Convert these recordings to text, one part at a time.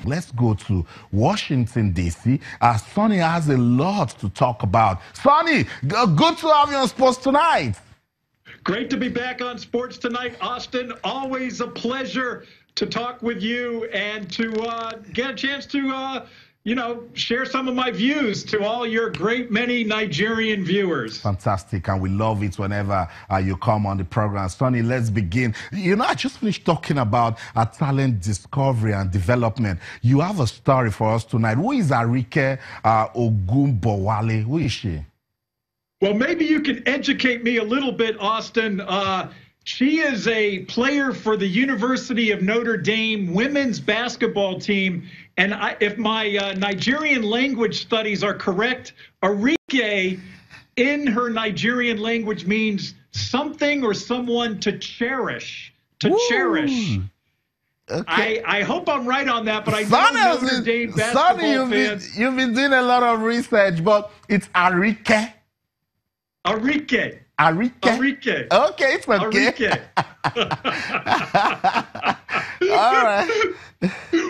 Let's go to Washington, D.C. Sonny has a lot to talk about. Sonny, good to have you on Sports Tonight. Great to be back on Sports Tonight, Austin. Always a pleasure to talk with you and to get a chance to, share some of my views to all your great many Nigerian viewers. Fantastic, and we love it whenever you come on the program. Sonny, let's begin. I just finished talking about talent discovery and development. You have a story for us tonight. Who is Arike Ogunbowale? Who is she? Well, maybe you can educate me a little bit, Austin. She is a player for the University of Notre Dame women's basketball team. And if my Nigerian language studies are correct, Arike in her Nigerian language means something or someone to cherish, cherish. Okay. I hope I'm right on that, but I know Notre Dame basketball fans. You've been doing a lot of research, but it's Arike. Arike. Arike. Okay, it's okay. Arike. All right.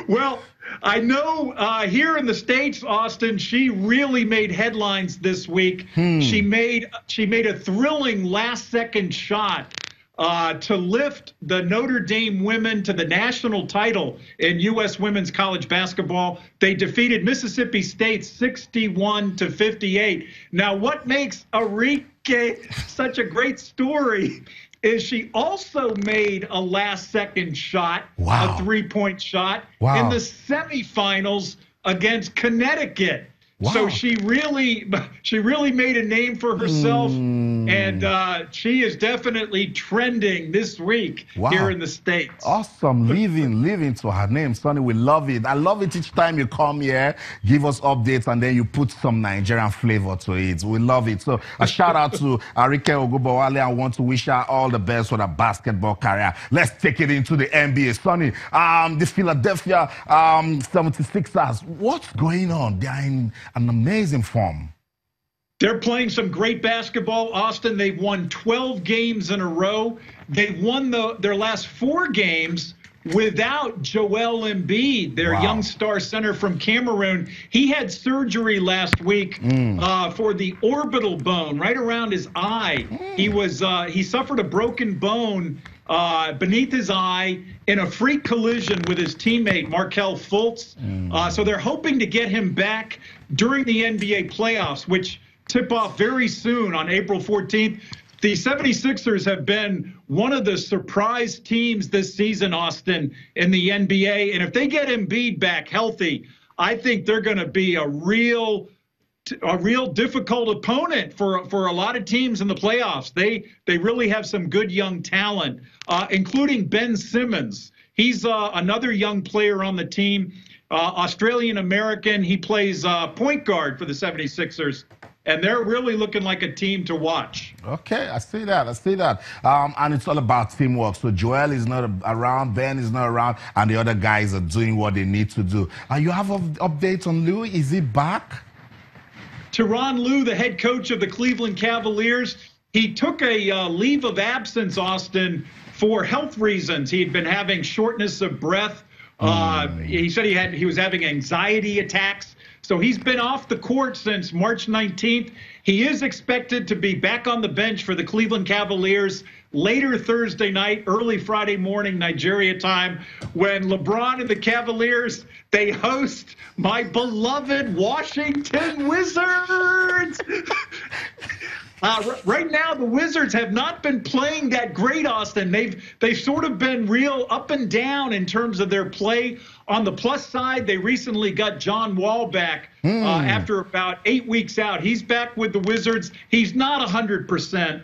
Well, I know here in the States, Austin, she really made headlines this week. She made a thrilling last-second shot to lift the Notre Dame women to the national title in U.S. women's college basketball. They defeated Mississippi State 61-58. Now, what makes Arike such a great story is she also made a last-second shot, a three-point shot, in the semifinals against Connecticut. Wow. So she really made a name for herself, and she is definitely trending this week here in the States. Awesome, living to her name, Sonny. We love it. I love it each time you come here, give us updates, and then you put some Nigerian flavor to it. We love it. So a shout out to Arike Ogunbowale. I want to wish her all the best for the basketball career. Let's take it into the NBA, Sonny. The Philadelphia 76ers. What's going on? They're in an amazing form. They're playing some great basketball, Austin. They've won 12 games in a row. They won their last 4 games without Joel Embiid, their young star center from Cameroon. He had surgery last week for the orbital bone right around his eye. He suffered a broken bone beneath his eye in a freak collision with his teammate Markelle Fultz. So they're hoping to get him back during the NBA playoffs, which tip off very soon on April 14th. The 76ers have been one of the surprise teams this season, Austin, in the NBA. And if they get Embiid back healthy, I think they're going to be a real difficult opponent for a lot of teams in the playoffs. They really have some good young talent, including Ben Simmons. He's another young player on the team, Australian-American. He plays point guard for the 76ers. And they're really looking like a team to watch. Okay, I see that. And it's all about teamwork. So Joel is not around, Ben is not around, and the other guys are doing what they need to do. You have updates on Lou? Is he back? Tyronn Lue, the head coach of the Cleveland Cavaliers, he took a leave of absence, Austin, for health reasons. He had been having shortness of breath. He said he was having anxiety attacks. So he's been off the court since March 19th. He is expected to be back on the bench for the Cleveland Cavaliers later Thursday night, early Friday morning, Nigeria time, when LeBron and the Cavaliers, they host my beloved Washington Wizards. Right now, the Wizards have not been playing that great, Austin. They've sort of been real up and down in terms of their play. On the plus side, they recently got John Wall back after about 8 weeks out. He's back with the Wizards. He's not 100%.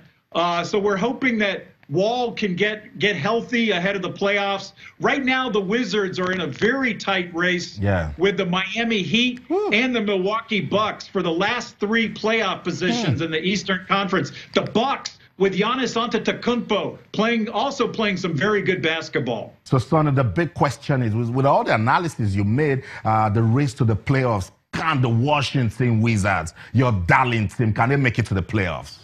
So we're hoping that Wall can get healthy ahead of the playoffs. Right now, the Wizards are in a very tight race with the Miami Heat and the Milwaukee Bucks for the last 3 playoff positions in the Eastern Conference. The Bucks, with Giannis Antetokounmpo also playing some very good basketball. So, Sonny, the big question is, with all the analysis you made, the race to the playoffs, can the Washington Wizards, your darling team, can they make it to the playoffs?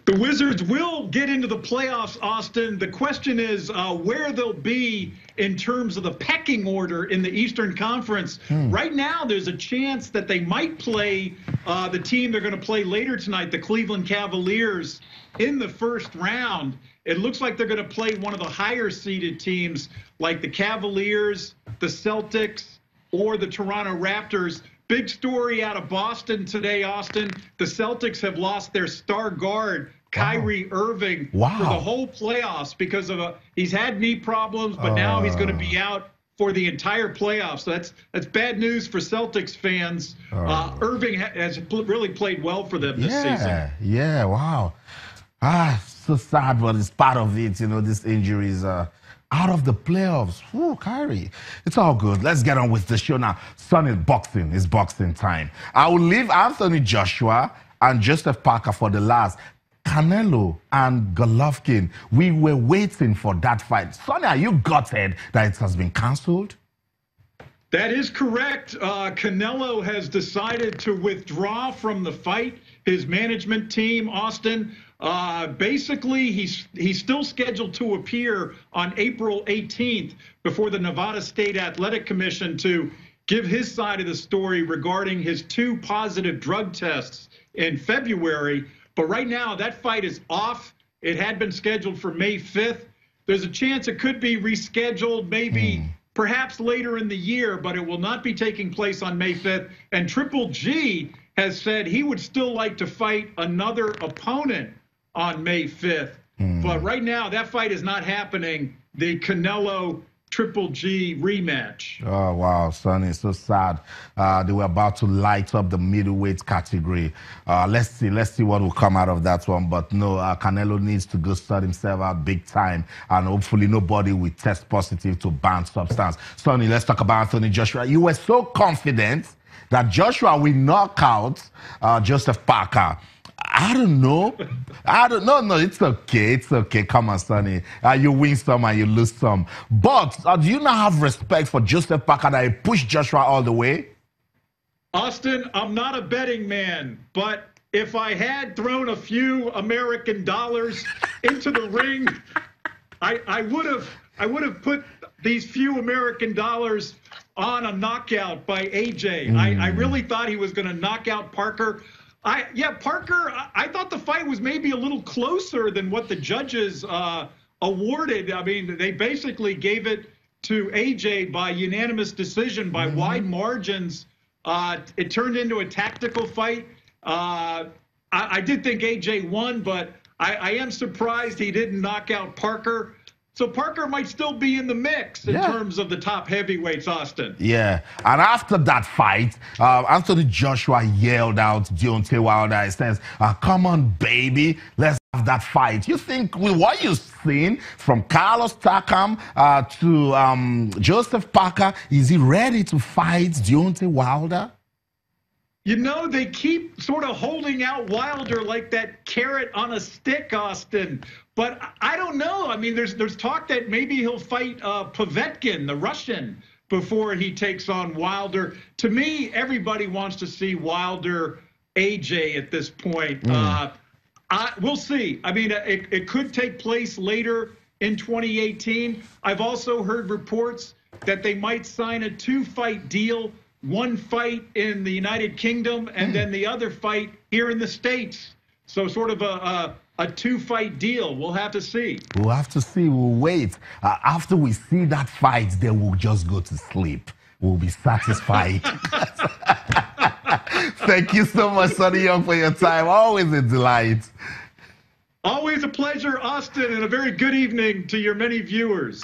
The Wizards will get into the playoffs, Austin. The question is where they'll be in terms of the pecking order in the Eastern Conference. Right now, there's a chance that they might play the team they're going to play later tonight, the Cleveland Cavaliers, in the first round. It looks like they're going to play one of the higher-seeded teams like the Cavaliers, the Celtics, or the Toronto Raptors. Big story out of Boston today, Austin. The Celtics have lost their star guard, Kyrie Irving, for the whole playoffs because of he's had knee problems, but now he's going to be out for the entire playoffs. So that's bad news for Celtics fans. Irving has really played well for them this season. Yeah, wow. So sad, but it's part of it. You know, these injuries are out of the playoffs. Whew, Kyrie. It's all good. Let's get on with the show now. Sonny, boxing. It's boxing time. I will leave Anthony Joshua and Joseph Parker for the last. Canelo and Golovkin, we were waiting for that fight. Sonny, are you gutted that it has been cancelled? That is correct. Canelo has decided to withdraw from the fight. His management team, Austin, basically he's still scheduled to appear on April 18th before the Nevada State Athletic Commission to give his side of the story regarding his 2 positive drug tests in February. But right now, that fight is off. It had been scheduled for May 5th. There's a chance it could be rescheduled maybe perhaps later in the year, but it will not be taking place on May 5th. And Triple G has said he would still like to fight another opponent on May 5th. But right now, that fight is not happening. The Canelo Triple G rematch. Oh, wow, Sonny, so sad. They were about to light up the middleweight category. Let's see what will come out of that one. But no, Canelo needs to go sort himself out big time. And hopefully nobody will test positive to banned substance. Sonny, let's talk about Anthony Joshua. You were so confident that Joshua will knock out Joseph Parker. I don't know. No, it's okay. It's okay. Come on, Sonny. You win some and you lose some. But do you not have respect for Joseph Parker that he pushed Joshua all the way? Austin, I'm not a betting man, but if I had thrown a few American dollars into the ring, I would have put these few American dollars on a knockout by AJ. I really thought he was going to knock out Parker. Parker, I thought the fight was maybe a little closer than what the judges awarded. I mean, they basically gave it to AJ by unanimous decision by wide margins. It turned into a tactical fight. I did think AJ won, but I am surprised he didn't knock out Parker. So Parker might still be in the mix in terms of the top heavyweights, Austin. Yeah, and after that fight, Anthony Joshua yelled out Deontey Wilder. He says, come on, baby, let's have that fight. You think with what you've seen from Carlos Takam to Joseph Parker, is he ready to fight Deontey Wilder? You know, they keep sort of holding out Wilder like that carrot on a stick, Austin. But I don't know. I mean, there's talk that maybe he'll fight Povetkin, the Russian, before he takes on Wilder. To me, everybody wants to see Wilder AJ at this point. We'll see. I mean, it could take place later in 2018. I've also heard reports that they might sign a 2-fight deal. 1 fight in the United Kingdom and then the other fight here in the States. So sort of a 2-fight deal. We'll have to see. We'll have to see. We'll wait. After we see that fight, then we'll just go to sleep. We'll be satisfied. Thank you so much, Sonny Young, for your time. Always a delight. Always a pleasure, Austin, and a very good evening to your many viewers.